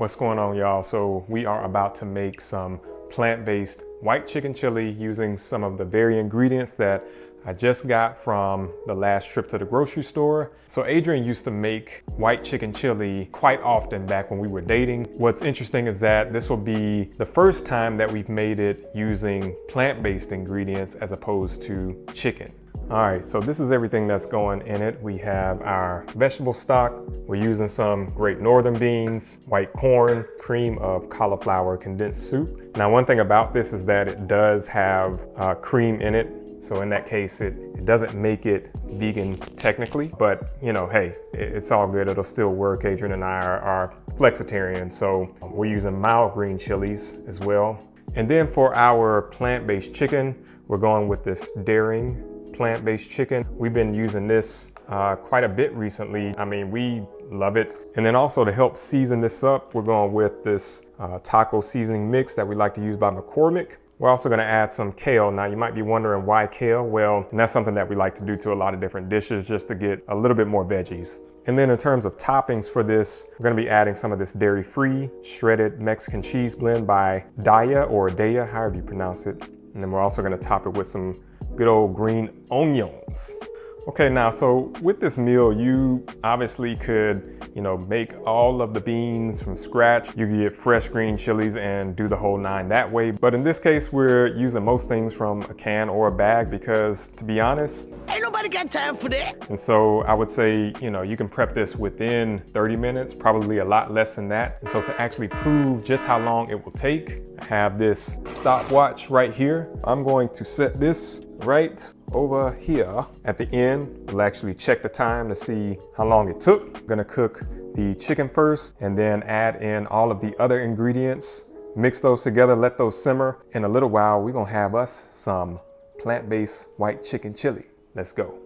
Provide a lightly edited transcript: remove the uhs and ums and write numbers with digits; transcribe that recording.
What's going on, y'all? So we are about to make some plant-based white chicken chili using some of the very ingredients that I just got from the last trip to the grocery store. So Adrian used to make white chicken chili quite often back when we were dating. What's interesting is that this will be the first time that we've made it using plant-based ingredients as opposed to chicken. All right, so this is everything that's going in it. We have our vegetable stock. We're using some great northern beans, white corn, cream of cauliflower condensed soup. Now, one thing about this is that it does have cream in it. So in that case, it doesn't make it vegan technically, but you know, hey, it's all good. It'll still work. Adrian and I are flexitarian, so we're using mild green chilies as well. And then for our plant-based chicken, we're going with this Daring plant-based chicken. We've been using this quite a bit recently. I mean, we love it. And then also to help season this up, we're going with this taco seasoning mix that we like to use by McCormick. We're also going to add some kale. Now you might be wondering why kale? Well, and that's something that we like to do to a lot of different dishes just to get a little bit more veggies. And then in terms of toppings for this, we're going to be adding some of this dairy-free shredded Mexican cheese blend by Daya or Daya, however you pronounce it. And then we're also going to top it with some good old green onions. Okay, now, so with this meal, you obviously could, you know, make all of the beans from scratch. You could get fresh green chilies and do the whole nine that way. But in this case, we're using most things from a can or a bag because, to be honest, ain't nobody got time for that. And so I would say, you know, you can prep this within 30 minutes, probably a lot less than that. And so to actually prove just how long it will take, I have this stopwatch right here. I'm going to set this right over here at the end. We'll actually check the time to see how long it took. I'm gonna cook the chicken first and then add in all of the other ingredients, mix those together, let those simmer. In a little while, we're gonna have us some plant-based white chicken chili. Let's go.